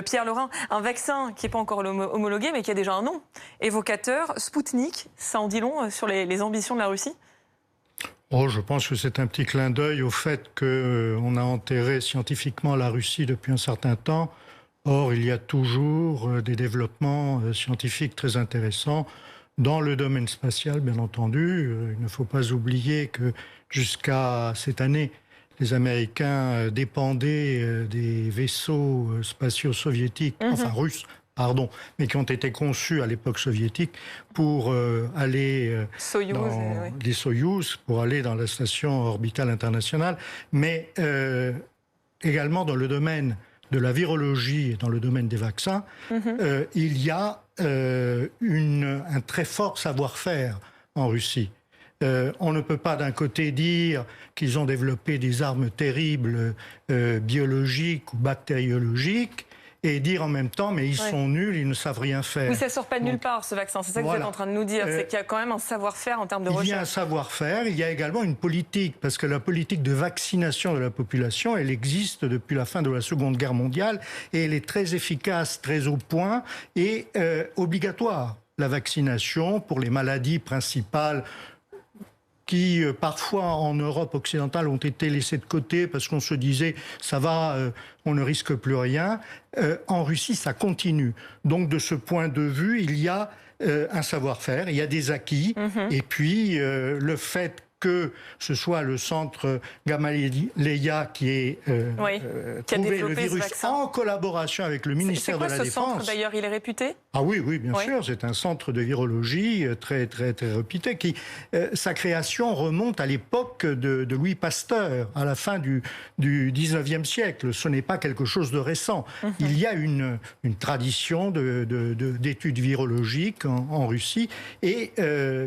Pierre Laurin, un vaccin qui n'est pas encore homologué, mais qui a déjà un nom évocateur, Spoutnik, ça en dit long sur les ambitions de la Russie? Oh, je pense que c'est un petit clin d'œil au fait qu'on a enterré scientifiquement la Russie depuis un certain temps. Or, il y a toujours des développements scientifiques très intéressants dans le domaine spatial, bien entendu. Il ne faut pas oublier que jusqu'à cette année, les Américains dépendaient des vaisseaux spatiaux soviétiques, enfin russes, pardon, mais qui ont été conçus à l'époque soviétique pour aller des Soyouz, pour aller dans la station orbitale internationale, mais également dans le domaine de la virologie et dans le domaine des vaccins, il y a un très fort savoir-faire en Russie. On ne peut pas d'un côté dire qu'ils ont développé des armes terribles biologiques ou bactériologiques et dire en même temps mais ils sont nuls, ils ne savent rien faire. Oui, ça ne sort pas de nulle part ce vaccin, c'est ça que vous êtes en train de nous dire, c'est qu'il y a quand même un savoir-faire en termes de recherche. Il y a un savoir-faire, il y a également une politique, parce que la politique de vaccination de la population, elle existe depuis la fin de la Seconde Guerre mondiale et elle est très efficace, très au point et obligatoire. La vaccination pour les maladies principales qui parfois en Europe occidentale ont été laissés de côté parce qu'on se disait ça va, on ne risque plus rien. En Russie, ça continue. Donc de ce point de vue, il y a un savoir-faire, il y a des acquis, et puis le fait que ce soit le centre Gamaleya qui ait trouvé le virus en collaboration avec le ministère de la Défense. C'est quoi ce centre d'ailleurs, il est réputé? Ah oui, bien sûr, c'est un centre de virologie très réputé. Sa création remonte à l'époque de Louis Pasteur, à la fin du 19e siècle. Ce n'est pas quelque chose de récent. Il y a une tradition d'études virologiques en Russie et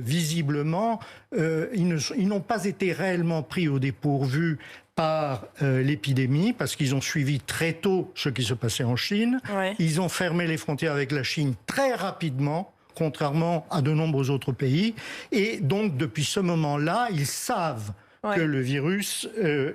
visiblement, ils n'ont pas été réellement pris au dépourvu par l'épidémie, parce qu'ils ont suivi très tôt ce qui se passait en Chine. Ils ont fermé les frontières avec la Chine très rapidement, contrairement à de nombreux autres pays. Et donc, depuis ce moment-là, ils savent que le virus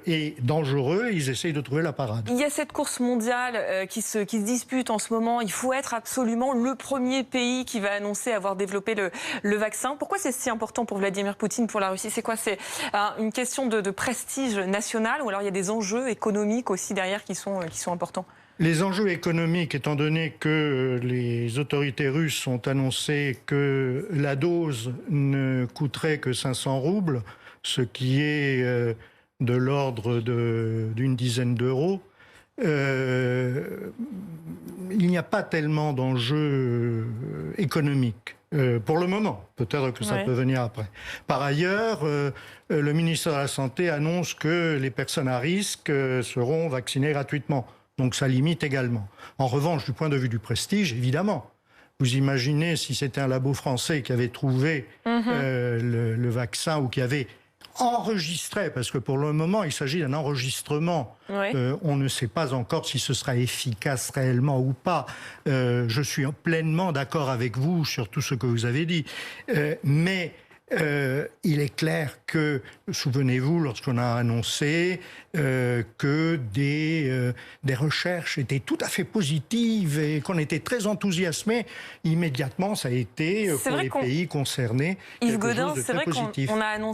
est dangereux, ils essayent de trouver la parade. Il y a cette course mondiale qui se dispute en ce moment. Il faut être absolument le premier pays qui va annoncer avoir développé le vaccin. Pourquoi c'est si important pour Vladimir Poutine, pour la Russie? C'est quoi? C'est une question de prestige national, ou alors il y a des enjeux économiques aussi derrière qui sont importants? Les enjeux économiques, étant donné que les autorités russes ont annoncé que la dose ne coûterait que 500 roubles, ce qui est de l'ordre d'une dizaine d'euros, il n'y a pas tellement d'enjeux économiques. Pour le moment, peut-être que ça peut venir après. Par ailleurs, le ministre de la Santé annonce que les personnes à risque seront vaccinées gratuitement. Donc ça limite également. En revanche, du point de vue du prestige, évidemment, vous imaginez si c'était un labo français qui avait trouvé le vaccin ou qui avait enregistré, parce que pour le moment, il s'agit d'un enregistrement. On ne sait pas encore si ce sera efficace réellement ou pas. Je suis pleinement d'accord avec vous sur tout ce que vous avez dit. Mais il est clair que, souvenez-vous, lorsqu'on a annoncé que des recherches étaient tout à fait positives et qu'on était très enthousiasmés, immédiatement, ça a été, pour les pays concernés, quelque chose de très positif. On a annoncé